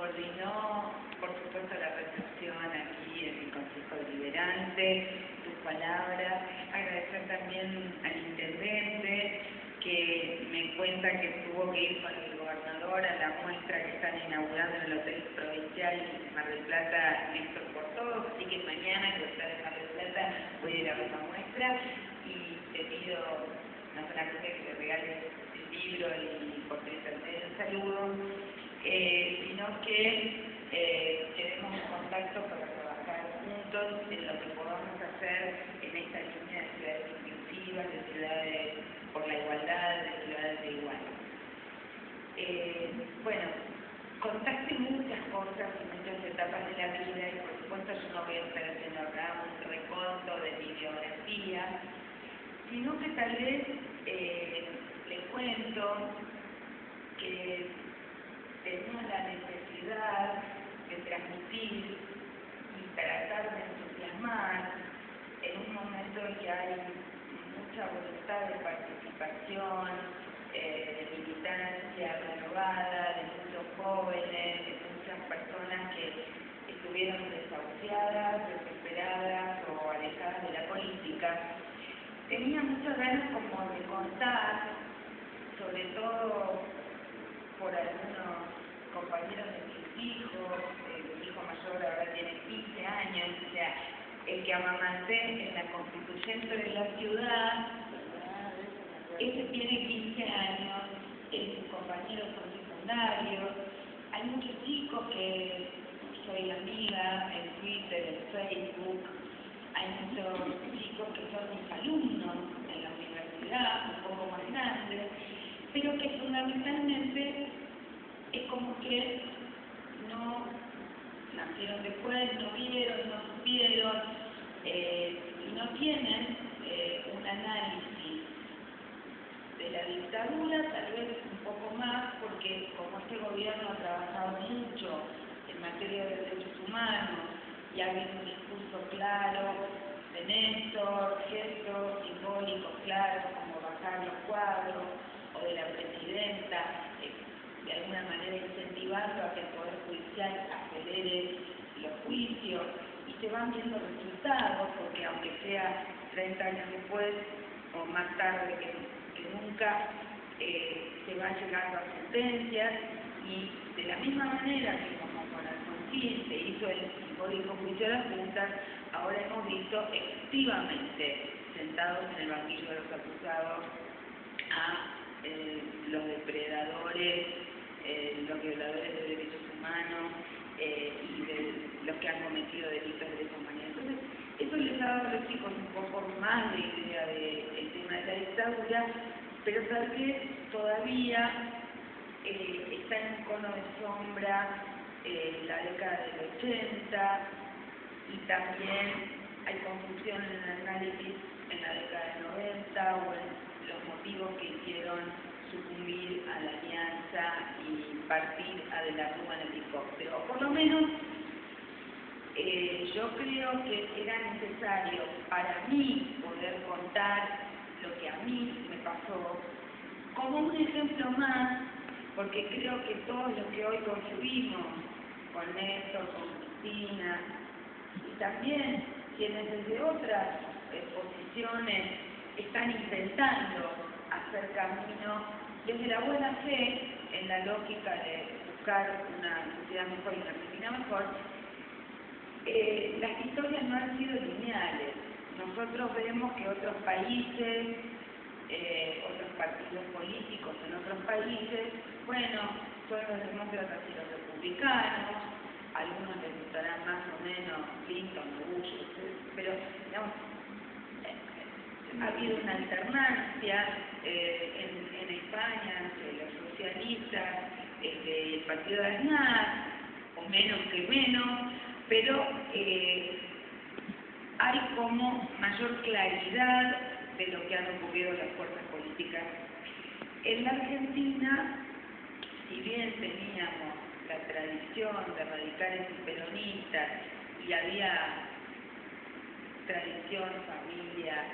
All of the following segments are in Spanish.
coordinó, por supuesto, la recepción aquí en el Consejo Deliberante, tus palabras. Agradecer también al intendente que me cuenta que tuvo que ir con el gobernador a la muestra que están inaugurando en el Hotel Provincial de Mar del Plata, Néstor por Todos, así que mañana que está en Mar del Plata voy a ir a ver la muestra y te pido, no solamente que te regales el libro y por internet el saludo, sino que quedemos en contacto para trabajar juntos en lo que podamos hacer en esta línea de ciudades inclusivas, de ciudades por la igualdad, de ciudades de igual. Bueno, contaste muchas cosas y muchas etapas de la vida y por supuesto yo no voy a estar haciendo acá un reconto de mi biografía, sino que tal vez le cuento que tenía la necesidad de transmitir y tratar de entusiasmar en un momento en que hay mucha voluntad de participación, de militancia renovada, de muchos jóvenes, de muchas personas que estuvieron desahuciadas, desesperadas o alejadas de la política. Tenía muchas ganas como de contar, sobre todo por algunos compañeros de mis hijos, mi hijo mayor ahora tiene 15 años, o sea, el que amamanté en la constituyente de la ciudad, ese tiene 15 años, sus compañeros son secundarios, hay muchos chicos que soy amiga en Twitter, en Facebook, hay muchos chicos que son mis alumnos en la universidad, un poco más grandes, pero que fundamentalmente es como que no nacieron después, no vieron, no supieron y no tienen un análisis de la dictadura, tal vez un poco más, porque como este gobierno ha trabajado mucho en materia de derechos humanos y ha habido un discurso claro de Néstor, gestos simbólicos claros como bajar los cuadros, o de la presidenta, de alguna manera incentivando a que el Poder Judicial acelere los juicios y se van viendo resultados, porque aunque sea 30 años después o más tarde que nunca, se va llegando a sentencias y de la misma manera que como con Alfonsín se hizo el simbólico juicio de las juntas, ahora hemos visto efectivamente sentados en el banquillo de los acusados a los depredadores, los violadores de derechos humanos y de los que han cometido delitos de lesa humanidad. Entonces, eso les ha dado a los chicos un poco más de idea del tema de la dictadura, pero tal vez todavía está en un cono de sombra la década del 80 y también hay confusión en el análisis en la década del 90 o en los motivos que hicieron sucumbir a la alianza y partir a de la Rúa en el helicóptero. O por lo menos yo creo que era necesario para mí poder contar lo que a mí me pasó como un ejemplo más, porque creo que todos los que hoy construimos con Néstor, con Cristina y también quienes desde otras posiciones están intentando hacer camino desde la buena fe, en la lógica de buscar una sociedad mejor y una Argentina mejor, las historias no han sido lineales. Nosotros vemos que otros países, otros partidos políticos en otros países, bueno, son los demócratas y los republicanos, a algunos les gustará más o menos Clinton o Bush, pero digamos, ha habido una alternancia en España entre los socialistas y el partido de Aznar, o menos que menos, pero hay como mayor claridad de lo que han ocurrido las fuerzas políticas. En la Argentina, si bien teníamos la tradición de radicales y peronistas, y había tradición, familia,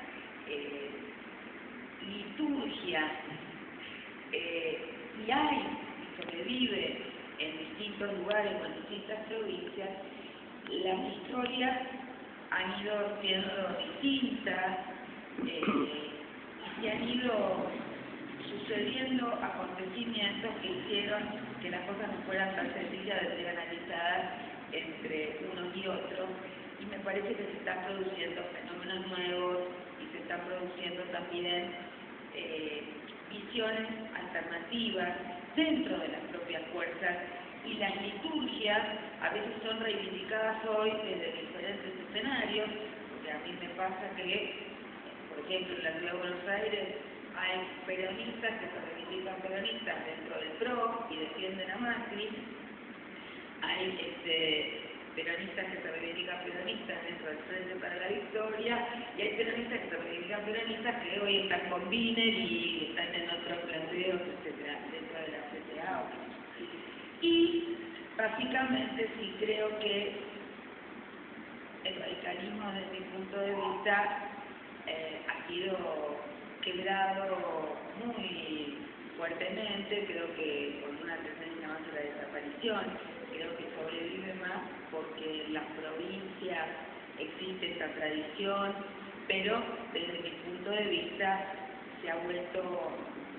liturgia, y hay, y sobrevive en distintos distintos lugares o en distintas provincias, las historias han ido siendo distintas y se han ido sucediendo acontecimientos que hicieron que las cosas no fueran tan sencillas de ser analizadas entre unos y otros, y me parece que se están produciendo fenómenos nuevos y se están produciendo también visiones alternativas dentro de las propias fuerzas, y las liturgias a veces son reivindicadas hoy desde diferentes escenarios, porque a mí me pasa que, por ejemplo, en la Ciudad de Buenos Aires hay peronistas que se reivindican peronistas dentro del PRO y defienden a Macri, hay peronistas que se reivindican peronistas dentro del Frente para la Victoria, y hay peronistas que se reivindican peronistas que hoy están con Biner y están en otros planteos, etcétera, dentro de la CTA. Y básicamente sí creo que el radicalismo desde mi punto de vista ha sido quebrado muy fuertemente, creo que con una tendencia más a la desaparición, creo que sobrevive más porque en las provincias existe esta tradición, pero desde mi punto de vista se ha vuelto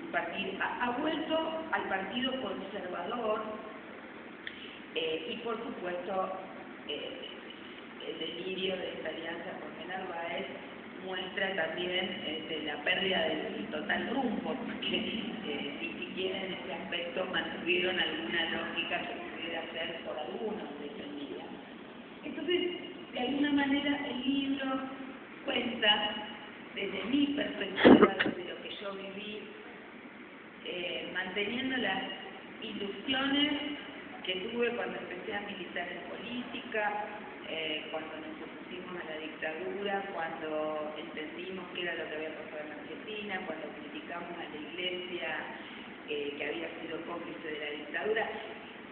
un partido, ha vuelto al partido conservador, y por supuesto el delirio de esta alianza con Narváez muestra también la pérdida del total rumbo, porque ni siquiera en ese aspecto mantuvieron alguna lógica que pudiera ser por algunos defendida. Entonces, de alguna manera el libro cuenta, desde mi perspectiva, desde lo que yo viví, manteniendo las ilusiones que tuve cuando empecé a militar en política, cuando nos opusimos a la dictadura, cuando entendimos qué era lo que había pasado en Argentina, cuando criticamos a la Iglesia que había sido cómplice de la dictadura,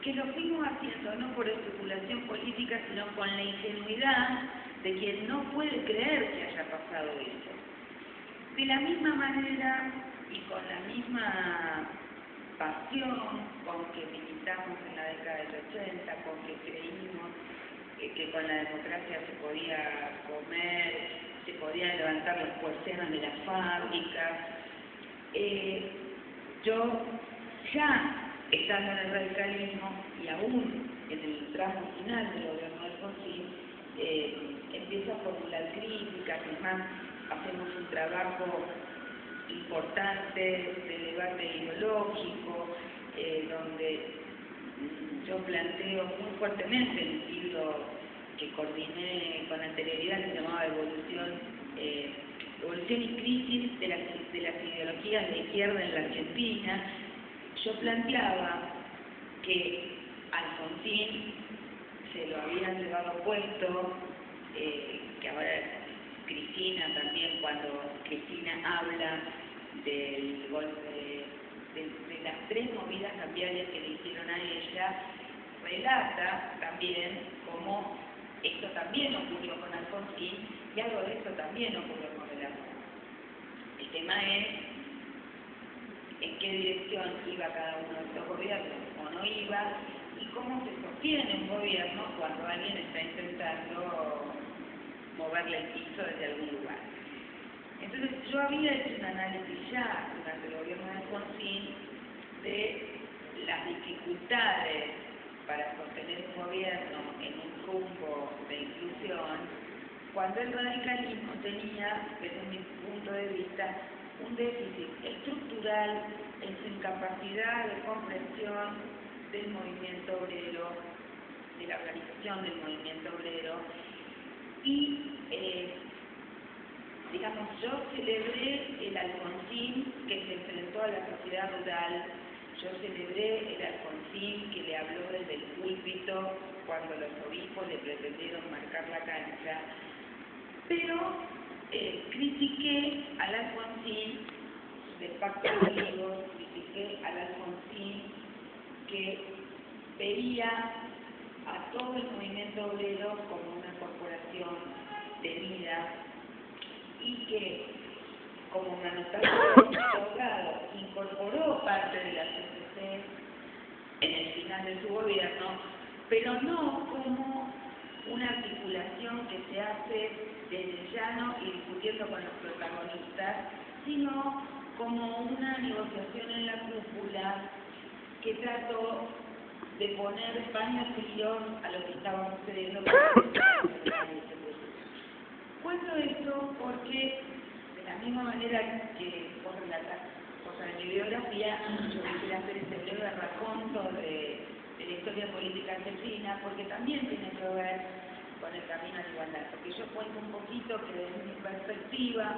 que lo fuimos haciendo no por especulación política, sino con la ingenuidad de quien no puede creer que haya pasado eso. De la misma manera y con la misma pasión con que militamos en la década del 80, con que creímos que con la democracia se podía comer, se podían levantar los persianas de las fábricas. Yo ya estando en el radicalismo y aún en el tramo final del gobierno de Alfonsín, empiezo a formular críticas, es más, hacemos un trabajo importante de debate ideológico, donde yo planteo muy fuertemente en un libro que coordiné con anterioridad, que se llamaba Evolución y Crisis de las ideologías de izquierda en la Argentina. Yo planteaba que Alfonsín se lo habían llevado puesto, que ahora Cristina también, cuando Cristina habla del golpe, de las tres movidas cambiarias que le hicieron a ella, relata también cómo esto también ocurrió con Alfonsín y algo de esto también ocurrió con Velasco. El tema es en qué dirección iba cada uno de estos gobiernos o no iba, y cómo se sostiene un gobierno cuando alguien está intentando moverle el piso desde algún lugar. Entonces yo había hecho un análisis ya durante el gobierno de Alfonsín de las dificultades para sostener un gobierno en un rumbo de inclusión, cuando el radicalismo tenía, desde mi punto de vista, un déficit estructural en su incapacidad de comprensión del movimiento obrero, de la organización del movimiento obrero, y digamos, yo celebré el Alfonsín que se enfrentó a la sociedad rural, yo celebré el Alfonsín que le habló desde el púlpito cuando los obispos le pretendieron marcar la cancha, pero critiqué al Alfonsín del Pacto de Olivos, critiqué al Alfonsín que veía a todo el movimiento obrero como una corporación temida y que, como manotazo de abogado, incorporó parte de la CCC en el final final de su gobierno, pero no como una articulación que se hace desde el llano y discutiendo con los protagonistas, sino como una negociación en la cúpula que trató de poner paños fríos a lo que estaba sucediendo. Cuento esto porque, de la misma manera que vos relatás cosas de mi biografía, yo quisiera hacer este breve raconto de la historia política argentina, porque también tiene que ver con el camino a la igualdad, porque yo cuento un poquito que desde mi perspectiva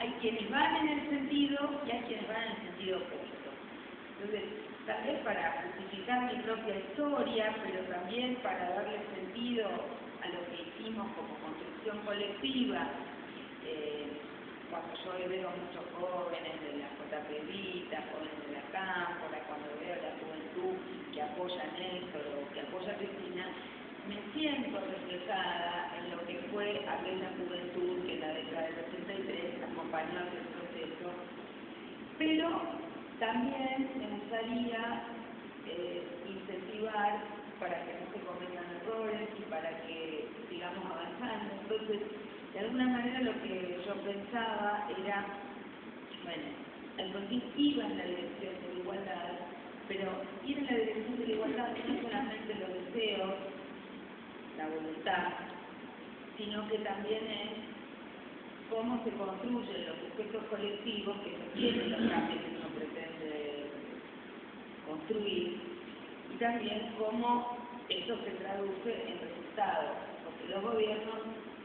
hay quienes van en el sentido y hay quienes van en el sentido opuesto. Entonces, tal vez para justificar mi propia historia, pero también para darle sentido a lo que hicimos como construcción colectiva, cuando yo veo muchos jóvenes de la JPVita, jóvenes de la Cámpora, cuando veo a la juventud que apoya a Néstor o que apoya a Cristina, me siento reflejada en lo que fue aquella juventud que en la década del 83 acompañó aquel proceso, pero también me gustaría incentivar para que no se cometan errores y para que sigamos avanzando. Entonces, de alguna manera lo que yo pensaba era, bueno, el CONTIC iba en la dirección de la igualdad, pero ir en la dirección de la igualdad no es solamente los deseos, la voluntad, sino que también es cómo se construyen los sujetos colectivos que sostienen los cambios que uno pretende construir, y también cómo esto se traduce en resultados, porque los gobiernos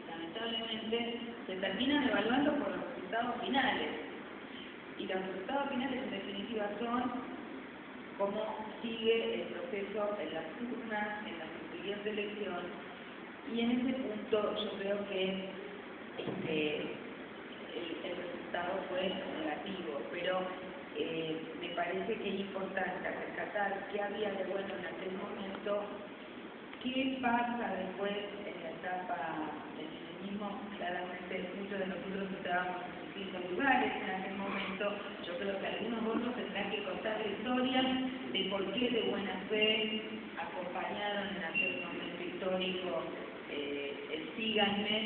lamentablemente se terminan evaluando por los resultados finales, y los resultados finales en definitiva son cómo sigue el proceso en las urnas, en la siguiente elección, y en ese punto yo creo que el resultado fue negativo, pero me parece que es importante rescatar qué había de bueno en aquel momento, qué pasa después en la etapa del feminismo. Claramente muchos de nosotros estábamos en distintos lugares en aquel momento. Yo creo que algunos otros tendrán que contar la historia de por qué de buena fe acompañaron en aquel momento histórico el síganme,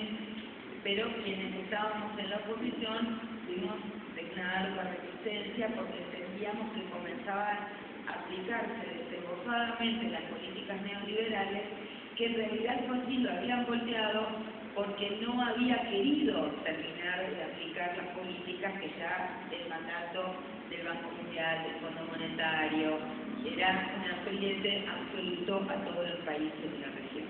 pero quienes estábamos en la oposición tuvimos de una ardua resistencia porque entendíamos que comenzaban a aplicarse desenbozadamente las políticas neoliberales, que en realidad el CONTIC lo habían volteado porque no había querido terminar de aplicar las políticas que ya el mandato del Banco Mundial, del Fondo Monetario, era un apriete absoluto a todos los países de la región.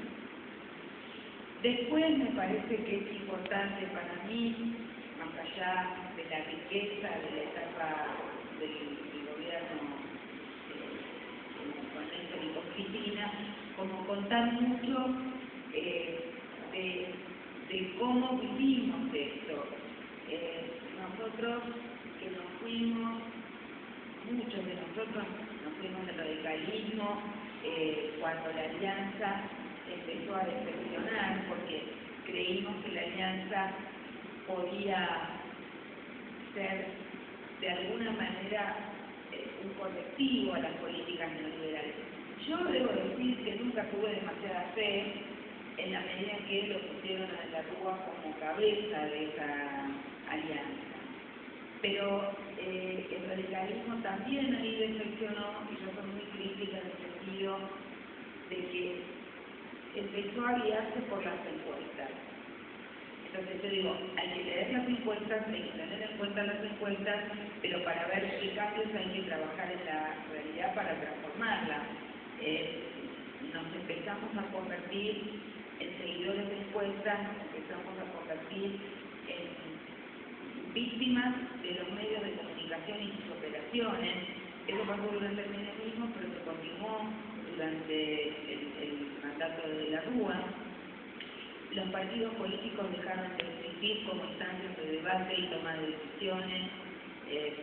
Después me parece que es importante para mí, más allá de la riqueza de la etapa del gobierno con Néstor y con Cristina, como contar mucho de cómo vivimos esto. Nosotros que nos fuimos, muchos de nosotros nos fuimos del radicalismo cuando la alianza empezó a defeccionar, porque creímos que la alianza podía ser de alguna manera un correctivo a las políticas neoliberales. Yo debo decir que nunca tuve demasiada fe en la medida en que lo pusieron a la Rúa como cabeza de esa alianza. Pero el radicalismo también ahí defeccionó, y yo soy muy crítica en el sentido de que empezó a guiarse por las encuestas. Entonces yo digo, hay que leer las encuestas, hay que tener en cuenta las encuestas, pero para ver qué cambios hay que trabajar en la realidad para transformarla. Nos empezamos a convertir en seguidores de encuestas, nos empezamos a convertir en víctimas de los medios de comunicación y sus operaciones. Eso pasó durante el menemismo, pero se continuó durante el mandato de la Rúa. Los partidos políticos dejaron de existir como instancias de debate y toma de decisiones,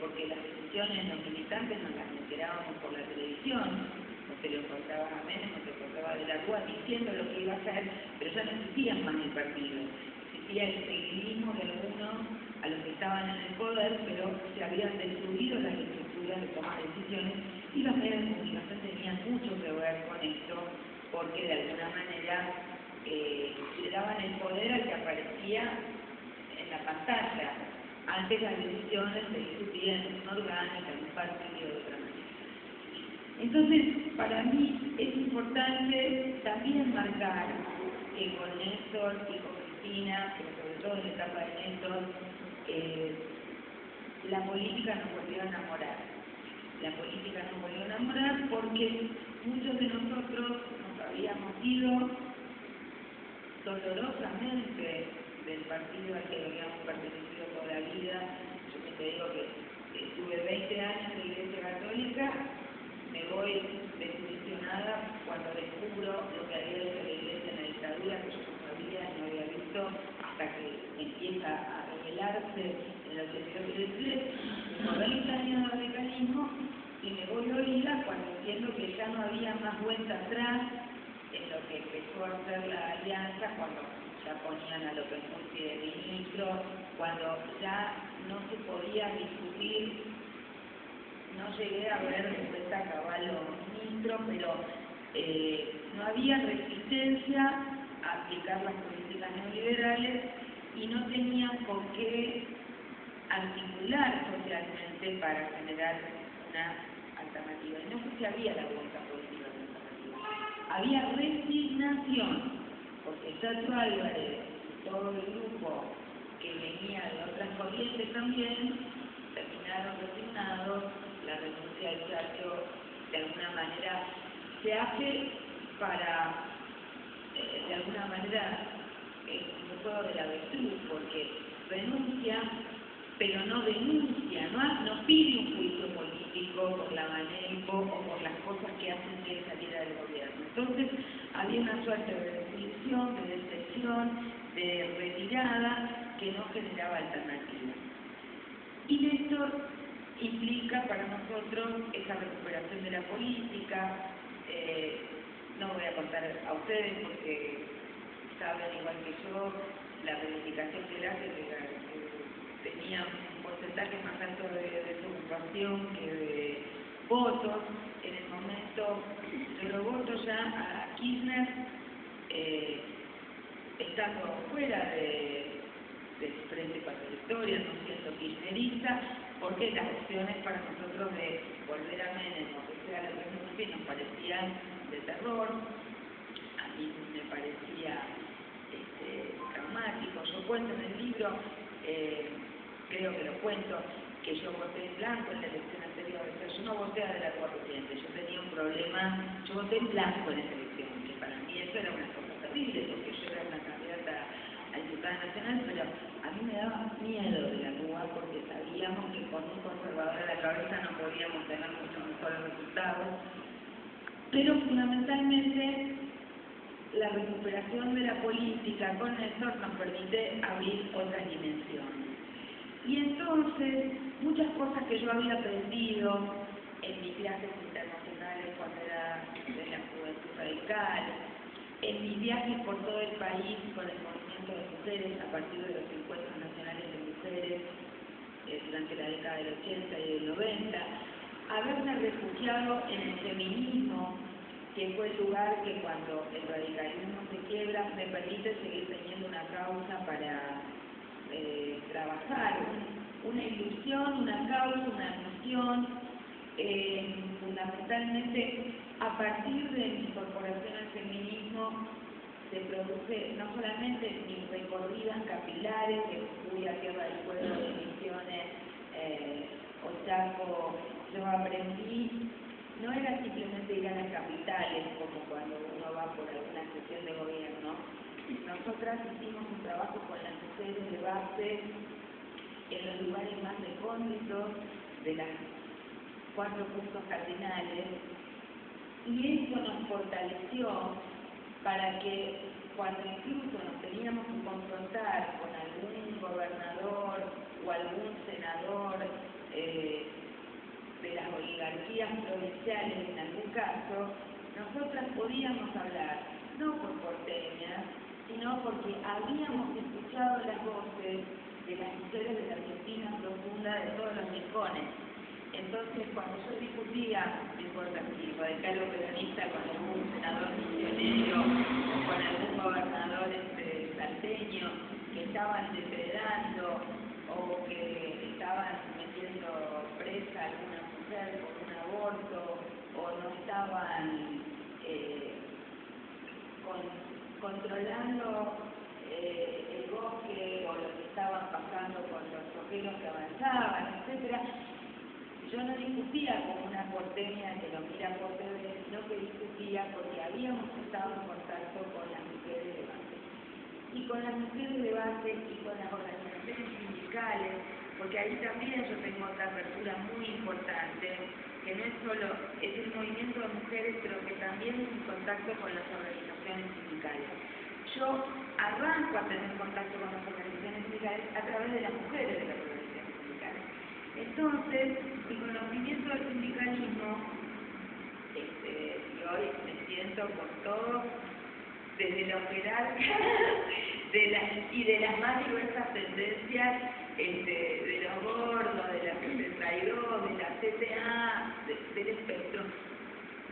porque las decisiones los militantes nos las enterábamos por la televisión, no se lo contaba a Menem, no se lo contaba de la Rúa diciendo lo que iba a hacer, pero ya no existían más el partido. Existía el seguidismo de algunos a los que estaban en el poder, pero se habían destruido las estructuras de toma toma de decisiones, y los medios de comunicación tenían mucho que ver con esto, porque de alguna manera le daban el poder al que aparecía en la pantalla. Antes las decisiones se discutían en una orgánica, en un partido, de otra manera. Entonces, para mí es importante también marcar que con Néstor y con Cristina, pero sobre todo en la etapa de Néstor, la política nos volvió a enamorar. La política nos volvió a enamorar porque muchos de nosotros nos habíamos ido dolorosamente del partido al que habíamos pertenecido toda la vida. Yo siempre digo que estuve 20 años en la Iglesia Católica, me voy desilusionada cuando descubro lo que había hecho la Iglesia en la dictadura, que yo no sabía, no había visto, hasta que empieza a revelarse en el 82-83, como 20 años de radicalismo, y me voy dolida cuando entiendo que ya no había más vuelta atrás en lo que empezó a hacer la alianza, cuando ya ponían a López Murphy de ministro, cuando ya no se podía discutir. No llegué a ver después a Caballo ministro, pero no había resistencia a aplicar las políticas neoliberales y no tenían con qué articular socialmente para generar una alternativa. Y no sé si había la voluntad política de alternativa. Había resignación, porque Chacho Álvarez y todo el grupo que venía de otras corrientes también terminaron resignados. La renuncia del Chacho de alguna manera se hace para, de alguna manera, un juego de la virtud, porque renuncia, pero no denuncia, no pide un juicio político por la Maneco o por las cosas que hacen que él saliera del gobierno. Entonces, había una suerte de desilusión, de decepción, de retirada, que no generaba alternativa. Y Néstor implica para nosotros esa recuperación de la política. No voy a contar a ustedes porque saben igual que yo la reivindicación que él hace, que tenía un porcentaje más alto de desocupación que de votos. En el momento yo lo voto ya a Kirchner, estando fuera del Frente para la Victoria, no siendo kirchnerista, porque las opciones para nosotros de volver a Menem o que sea López Murphy nos parecían de terror. A mí me parecía traumático. Yo cuento en el libro, creo que lo cuento, que yo voté en blanco en la elección anterior. O sea, yo no voté a De la Rúa presidente, yo tenía un problema, yo voté en blanco en esa elección, que para mí eso era una cosa terrible, porque yo era una candidata a diputada nacional, pero a mí me daba miedo De la Rúa porque sabíamos que con un conservador a la cabeza no podíamos tener muchos mejores resultados. Pero fundamentalmente la recuperación de la política con Néstor nos permite abrir otras dimensiones. Y entonces, muchas cosas que yo había aprendido en mis viajes internacionales cuando era de la Juventud Radical, en mis viajes por todo el país con el movimiento de mujeres a partir de los encuentros nacionales de mujeres durante la década del 80 y del 90, haberme refugiado en el feminismo, que fue el lugar que cuando el radicalismo se quiebra me permite seguir teniendo una causa para trabajar, una ilusión, una causa, una misión, fundamentalmente a partir de mi incorporación al feminismo se produce no solamente mis recorridas capilares de Jujuy a Tierra del Fuego, de Misiones, Ochaco. Yo aprendí, no era simplemente ir a las capitales como cuando uno va por alguna sesión de gobierno. Nosotras hicimos un trabajo con las mujeres de base en los lugares más recónditos de las 4 puntos cardinales, y eso nos fortaleció para que cuando incluso nos teníamos que confrontar con algún gobernador o algún senador de las oligarquías provinciales en algún caso, nosotras podíamos hablar, no por porteñas, sino porque habíamos escuchado las voces de las mujeres de la Argentina profunda de todos los rincones. Entonces, cuando yo discutía, no importa si radical o peronista, con algún senador misionero o con algún gobernador salteño que estaban depredando o que estaban metiendo presa a alguna mujer por un aborto o no estaban controlando el bosque o lo que estaban pasando con los ojeros que avanzaban, etcétera. Yo no discutía como una porteña que lo mira por TV, sino que discutía porque habíamos estado en contacto con las mujeres de base. Y con las mujeres de base y con las organizaciones sindicales, porque ahí también yo tengo otra apertura muy importante, que no es solo, es el movimiento de mujeres, pero que también es en contacto con las organizaciones sindicales. Yo arranco a tener contacto con las organizaciones sindicales a través de las mujeres de las organizaciones sindicales. Entonces, mi conocimiento del sindicalismo, y hoy me siento con todo, desde los jerarcas y de las más diversas tendencias, de los gordos, de la 62, de la CTA, del espectro.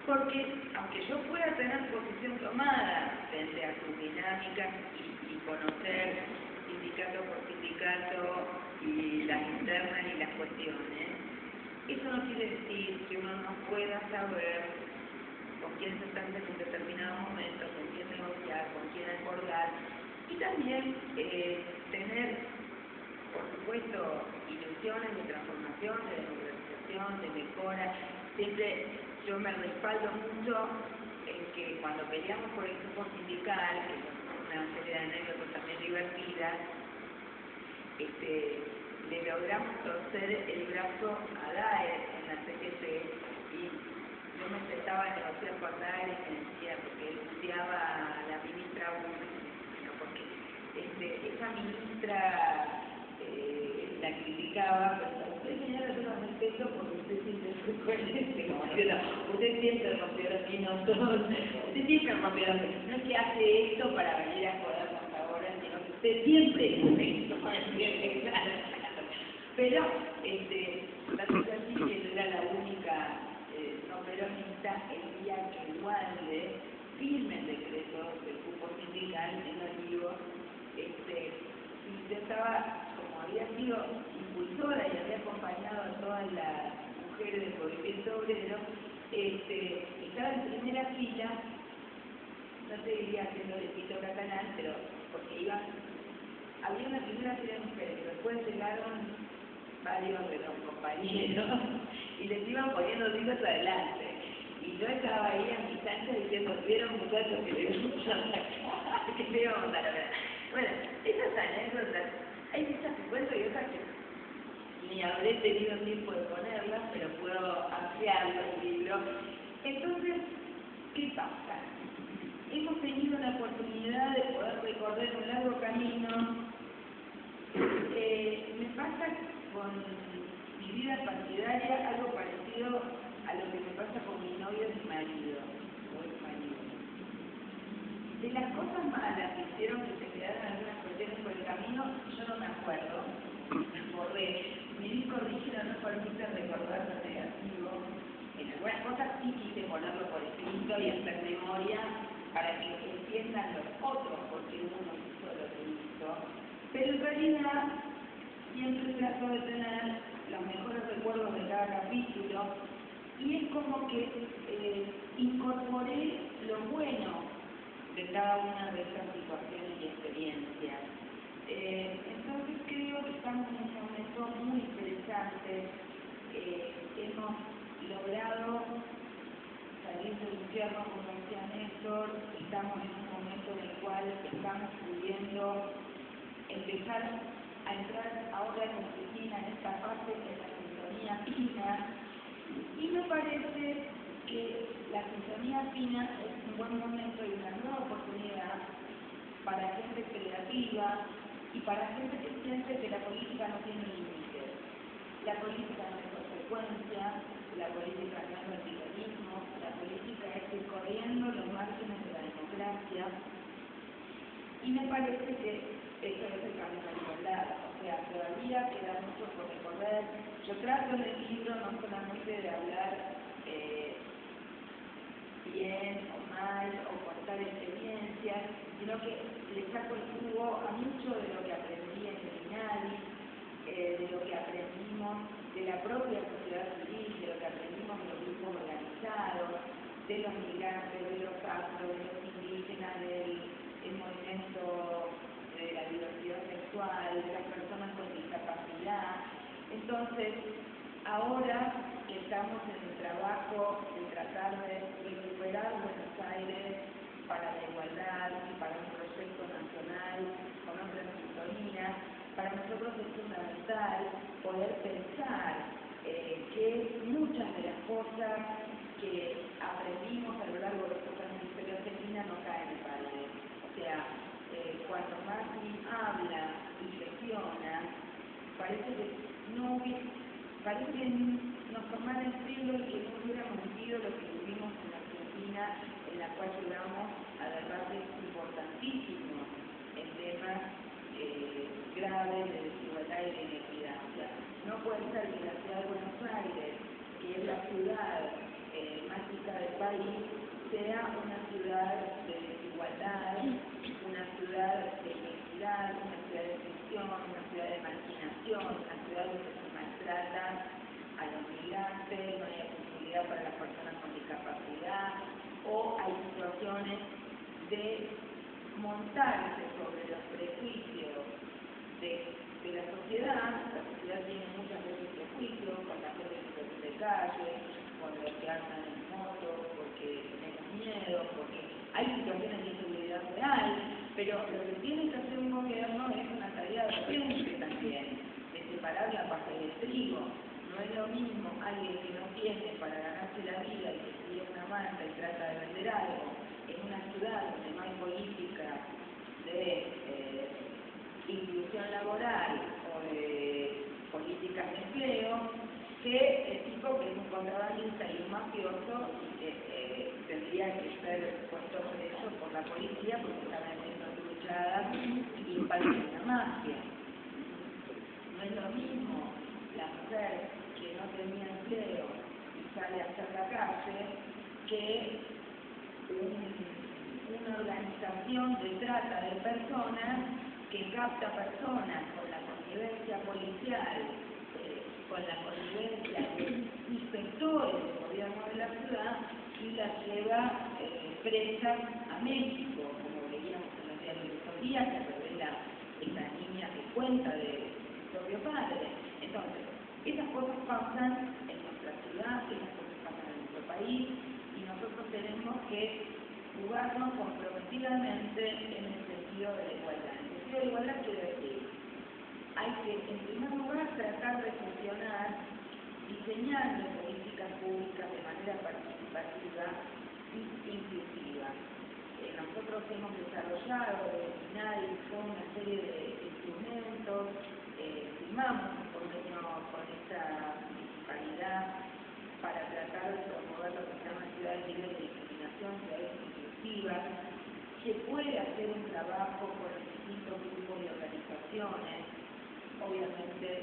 Porque, aunque yo pueda tener posición tomada frente a sus dinámicas y conocer sindicato por sindicato y las internas y las cuestiones, eso no quiere decir que uno no pueda saber con quién sentarse en un determinado momento, con quién negociar, con quién acordar, y también tener, por supuesto, ilusiones de transformación, de democratización, de mejora. Siempre yo me respaldo mucho en que cuando peleamos por el cupo sindical, que son una serie de anécdotas también divertidas, le logramos torcer el brazo a DAER en la CGT y yo me intentaba negociar con DAER y me decía, porque él puteaba a la ministra porque esa ministra la criticaba, pero usted señora yo no respeto porque usted siempre fue coherente, como diciendo, usted siempre rompió los minutos, usted siempre rompió los minutos, no es que hace esto para venir a jodernos ahora, sino que usted siempre hace esto para venir, claro. Pero, la situación que no era la única no peronista, el día que Dualde firme el decreto del cupo sindical en Olivos, y yo estaba, como había sido impulsora y había acompañado a todas las mujeres del movimiento obrero, estaba en primera fila, no te diría haciendo de pito catalán, pero porque había una primera fila de mujeres, pero después llegaron varios de los compañeros y les iban poniendo sillas adelante. Y yo estaba ahí a mis anchas diciendo, vieron muchachos que le gustan acá, que le íbamos a la verdad. Bueno, esas anécdotas, hay muchas que cuento y otras que ni habré tenido tiempo de ponerlas, pero puedo ampliarlo el libro. Entonces, ¿qué pasa? Hemos tenido la oportunidad de poder recorrer un largo camino. Me pasa con mi vida partidaria algo parecido a lo que me pasa con mi novio y mi marido. De las cosas malas que hicieron que se quedaran algunas cuestiones por el camino, yo no me acuerdo. Borré. Mi disco rígido no permite recordar lo negativo. En algunas cosas sí quise ponerlo por escrito y hacer memoria para que entiendan los otros porque uno hizo lo que hizo. Pero en realidad siempre trato de tener los mejores recuerdos de cada capítulo y es como que incorporé lo bueno de cada una de estas situaciones y experiencias. Entonces creo que estamos en un momento muy interesante. Hemos logrado salir del infierno, como decía Néstor, estamos en un momento en el cual estamos pudiendo empezar a entrar ahora en oficina, en esta fase de la sintonía fina, y me parece que la sintonía fina es un buen momento y una nueva oportunidad para gente creativa y para gente que siente que la política no tiene límites. La política no es consecuencia, la política no es verticalismo, la política es ir corriendo los márgenes de la democracia, y me parece que eso es el camino al lado. sea, todavía queda mucho por recorrer. Yo trato en el libro no solamente de hablar bien o mal o contar experiencias, sino que le saco el jugo a mucho de lo que aprendí en el INADI, de lo que aprendimos de la propia sociedad civil, de lo que aprendimos de los grupos organizados, de los migrantes, de los afro, de los indígenas, del movimiento de la diversidad sexual, de las personas con discapacidad. Entonces, ahora que estamos en el trabajo de tratar de recuperar Buenos Aires para la igualdad y para un proyecto nacional con otra sintonía, para nosotros es fundamental poder pensar que muchas de las cosas que aprendimos a lo largo de estos años de historia argentina no caen en balde. O sea, cuando Macri habla y gestiona, parece que nos tomara en serio y que no hubiéramos vivido lo que vivimos en Argentina, en la cual llegamos a debates importantísimos en temas graves de desigualdad y de inequidad. O sea, no puede ser que la ciudad de Buenos Aires, que es la ciudad más rica del país, sea una ciudad de desigualdad, una ciudad de inequidad, una ciudad de tensión, una ciudad de marginación, una ciudad donde se maltrata a los migrantes, no hay accesibilidad para las personas con discapacidad, o hay situaciones de montarse sobre los prejuicios de la sociedad. La sociedad tiene muchas veces prejuicios con la gente que se de calle, con los que andan en moto, porque tenemos miedo, porque hay situaciones de inseguridad real, pero lo que tiene que hacer un gobierno es una tarea de frente también, de separar la paja del trigo. No es lo mismo alguien que no tiene para ganarse la vida y que sigue una manta y trata de vender algo en una ciudad donde no hay política de inclusión laboral o de políticas de empleo, que el tipo que es un contrabandista y un mafioso y que tendría que ser puesto preso por la policía porque está vendiendo truchadas y parte de la mafia. No es lo mismo la mujer que no tenía empleo y sale a hacer la calle que una organización de trata de personas que capta personas con la connivencia policial, con la connivencia de inspectores del gobierno de la ciudad y las lleva presas a México, como veíamos en los diarios de estos días, que revela esta niña que cuenta de su propio padre. Entonces, esas cosas pasan en nuestra ciudad, esas cosas pasan en nuestro país, y nosotros tenemos que jugarnos comprometidamente en el sentido de la igualdad. El sentido de la igualdad quiere decir, hay que, en primer lugar, tratar de gestionar, diseñando políticas públicas de manera participativa y inclusiva. Nosotros hemos desarrollado desde INADI toda una serie de instrumentos, firmamos un convenio con esta municipalidad para tratar de promover lo que se llama ciudades libres de discriminación, ciudades inclusivas, que puede hacer un trabajo con los distintos grupos y organizaciones. Obviamente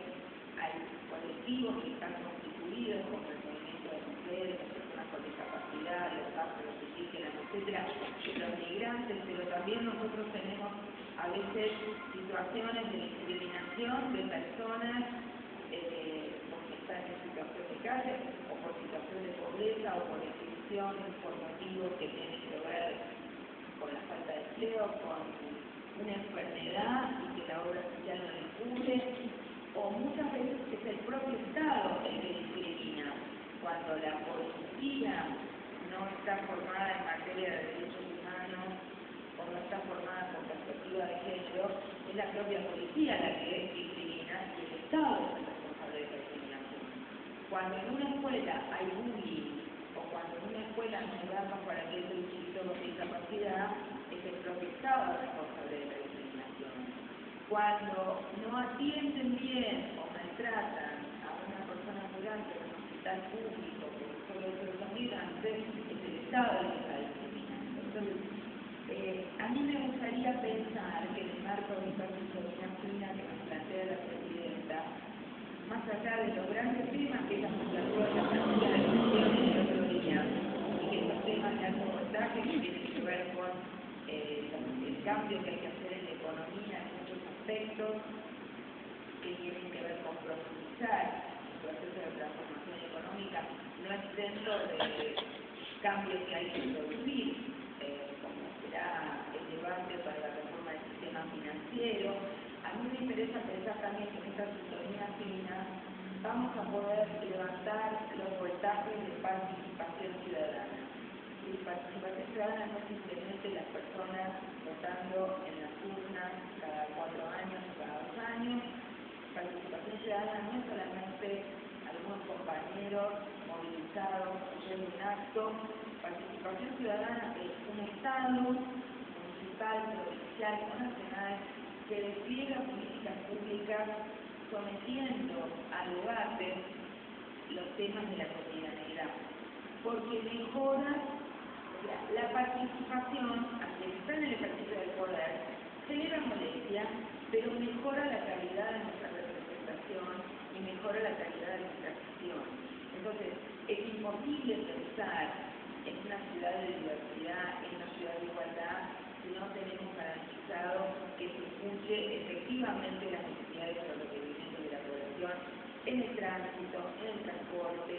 hay colectivos que están constituidos como el movimiento de mujeres, las personas con discapacidad, los afro, los indígenas, etcétera, los migrantes, pero también nosotros tenemos a veces situaciones de discriminación de personas porque están en situación de calle o por situación de pobreza o por exclusión, por motivos que tienen que ver con la falta de empleo, con una enfermedad y que la obra social no les cubre, o muchas veces es el propio Estado el que discrimina. Cuando la policía no está formada en materia de derechos humanos o no está formada con perspectiva de género, es la propia policía la que discrimina y el Estado es el responsable de la discriminación. Cuando en una escuela hay bullying o cuando en una escuela no se da para que entre un chiquito con discapacidad, es el propio Estado el responsable de la discriminación. Cuando no atienden bien o maltratan a una persona migrante en un hospital público por solo ser migrantes, es el Estado el que está discriminando. Entonces, A mí me gustaría pensar que en el marco de esta ciudadanía fina que nos plantea la presidenta, más allá de los grandes temas que ella nos trató en la partida de sesiones el otro día, y que esos temas de alto voltaje que tienen que ver con el cambio que hay que hacer en la economía en muchos aspectos, que tienen que ver con profundizar el proceso de transformación económica, no exento de cambios que hay que producir, como será el debate para la reforma del sistema financiero. A mí me interesa pensar también que en esta sintonía fina vamos a poder levantar los voltajes de participación ciudadana. Y participación ciudadana no es simplemente las personas votando en las urnas cada 4 años o cada 2 años. Participación ciudadana no es solamente algunos compañeros movilizados oyendo un acto. Participación ciudadana es un Estado municipal, provincial o nacional que despliega políticas públicas sometiendo a debate los temas de la cotidianidad, porque mejora la participación, aunque está en el ejercicio del poder, genera molestia, pero mejora la calidad de nuestra representación y mejora la calidad de nuestra gestión. Entonces, es imposible pensar en una ciudad de diversidad, en una ciudad de igualdad, si no tenemos garantizado que se escuche efectivamente las necesidades de los requerimientos de la población en el tránsito, en el transporte,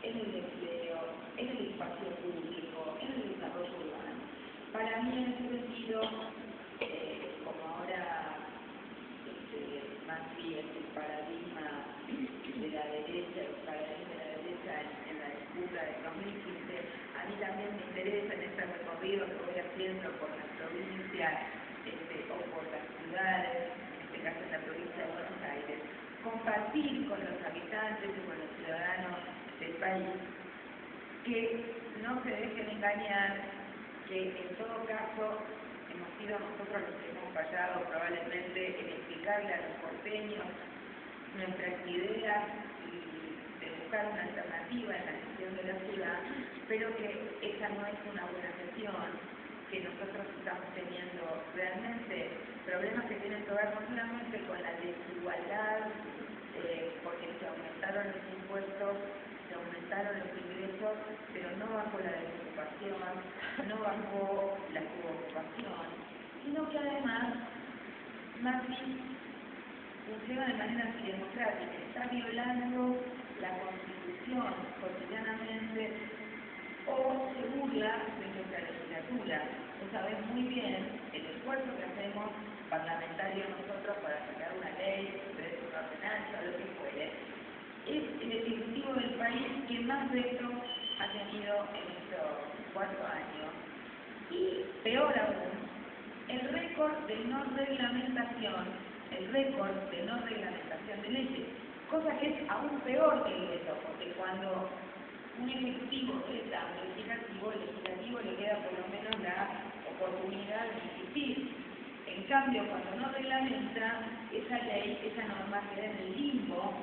en el empleo, en el espacio público, en el desarrollo urbano. Para mí, en ese sentido, como ahora Macri es el paradigma de la derecha, el paradigma de la derecha en la disputa del 2015, a mí también me interesa en este recorrido que voy haciendo por las provincias o por las ciudades, en este caso en la provincia de Buenos Aires, compartir con los habitantes y con los ciudadanos del país que no se dejen engañar, que en todo caso hemos sido nosotros los que hemos fallado probablemente en explicarle a los porteños nuestras ideas y de buscar una alternativa en la gestión de la ciudad, pero que esa no es una buena gestión, que nosotros estamos teniendo realmente problemas que tienen que ver no solamente con la desigualdad, porque se aumentaron los impuestos, se aumentaron los ingresos, pero no bajo la desocupación, no bajo la subocupación, sino que además Macri funciona de manera antidemocrática, está violando la Constitución cotidianamente o se burla de nuestra legislatura. Vos sabés muy bien el esfuerzo que hacemos parlamentarios nosotros para sacar una ley, una ordenanza, lo que fuere. Es el ejecutivo del país que más vetos ha tenido en estos 4 años. Y peor aún, el récord de no reglamentación de leyes, cosa que es aún peor que el veto, porque cuando un ejecutivo veta a un legislativo, el legislativo le queda por lo menos la oportunidad de insistir. En cambio, cuando no reglamenta, esa ley, esa norma queda en el limbo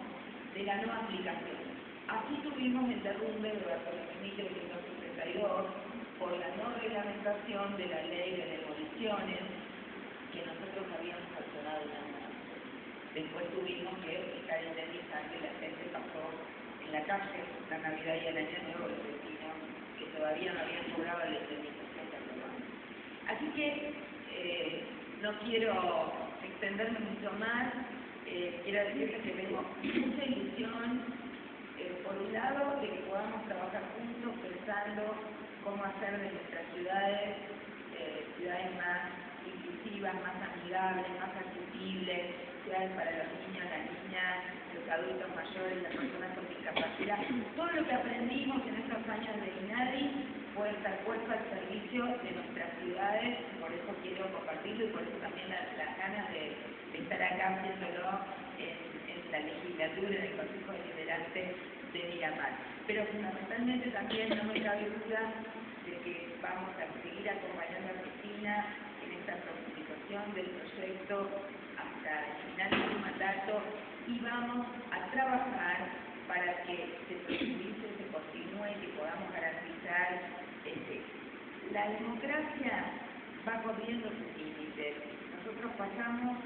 de la no aplicación. Así tuvimos el derrumbe de Bartolomé Mitre en 1962 por la no reglamentación de la ley de demoliciones que nosotros habíamos sancionado en la Navidad. Después tuvimos que fijar indemnizando y la gente pasó en la calle la Navidad y el Año Nuevo, los vecinos que todavía no habían cobrado la indemnización que aprobaron. Así que no quiero extenderme mucho más, quiero decirles que tengo mucha ilusión, por un lado, de que podamos trabajar juntos pensando cómo hacer de nuestras ciudades ciudades más inclusivas, más amigables, más accesibles, ciudades para los niños, las niñas, los adultos mayores, las personas con discapacidad. Todo lo que aprendimos en estos años de INADI puede estar puesto al servicio de nuestras ciudades, por eso quiero compartirlo y por eso también las ganas de estar acá haciéndolo en la legislatura, en el Consejo Deliberante de Miramar. Pero fundamentalmente también no me cabe duda de que vamos a seguir acompañando a Cristina en esta profundización del proyecto hasta el final de su mandato y vamos a trabajar para que se profundice, se continúe y que podamos garantizar la democracia va corriendo sus límites. Nosotros pasamos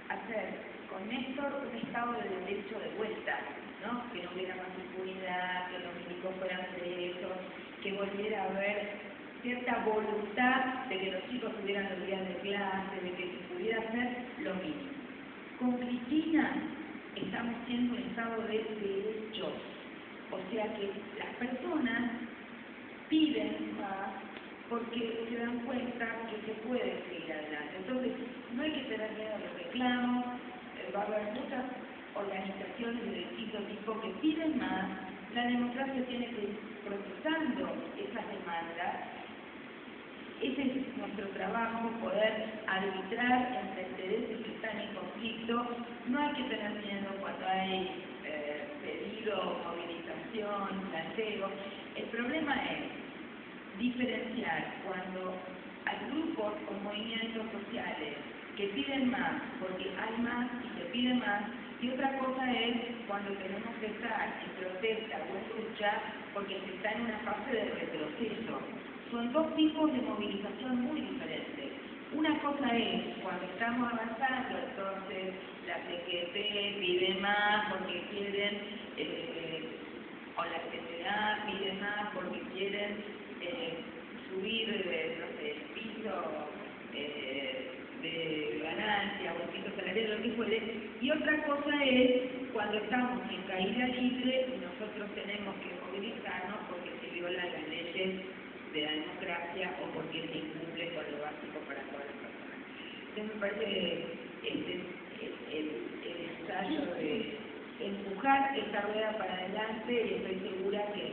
a ser con Néstor un Estado de derecho de vuelta, ¿no? Que no hubiera más impunidad, que los milicos fueran derechos, que volviera a haber cierta voluntad de que los chicos tuvieran los días de clase, de que se pudiera hacer lo mismo. Con Cristina estamos siendo un Estado de derechos, o sea que las personas piden más porque se dan cuenta que se puede seguir adelante. Entonces, no hay que tener miedo a los reclamos, va a haber muchas organizaciones de distinto tipo que piden más, la democracia tiene que ir procesando esas demandas. Ese es nuestro trabajo, poder arbitrar entre intereses que están en conflicto. No hay que tener miedo cuando hay pedido, movilización, planteo. El problema es diferenciar cuando hay grupos o movimientos sociales que piden más porque hay más y se pide más, y otra cosa es cuando tenemos que estar en protesta o en lucha porque se está en una fase de retroceso. Son dos tipos de movilización muy diferentes. Una cosa es cuando estamos avanzando, entonces la CGT pide más porque quieren, o la CTA pide más porque quieren subir, no sé, el piso de ganancia o el piso salarial, lo que fuere. Y otra cosa es cuando estamos en caída libre y nosotros tenemos que movilizarnos porque se violan las leyes de la democracia o porque se incumple con lo básico para todas las personas. Entonces me parece que este es el ensayo de empujar esta rueda para adelante, y estoy segura que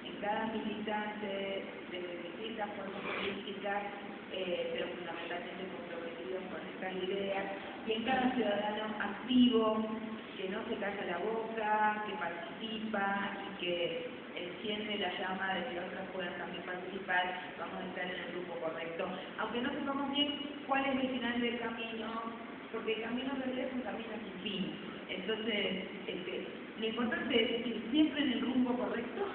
en cada militante de distintas fuerzas políticas, pero fundamentalmente comprometidos con estas ideas, y en cada ciudadano activo, que no se calla la boca, que participa y que enciende la llama de que otros puedan también participar, vamos a estar en el grupo correcto. Aunque no sepamos bien cuál es el final del camino, porque el camino en realidad es un camino sin fin. Entonces, lo importante es ir siempre en el rumbo correcto,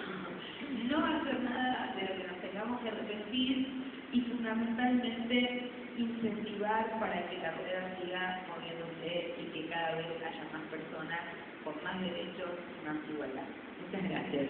no hacer nada de lo que nos tengamos que arrepentir y fundamentalmente incentivar para que la rueda siga moviéndose y que cada vez haya más personas con más derechos, más igualdad. Muchas gracias.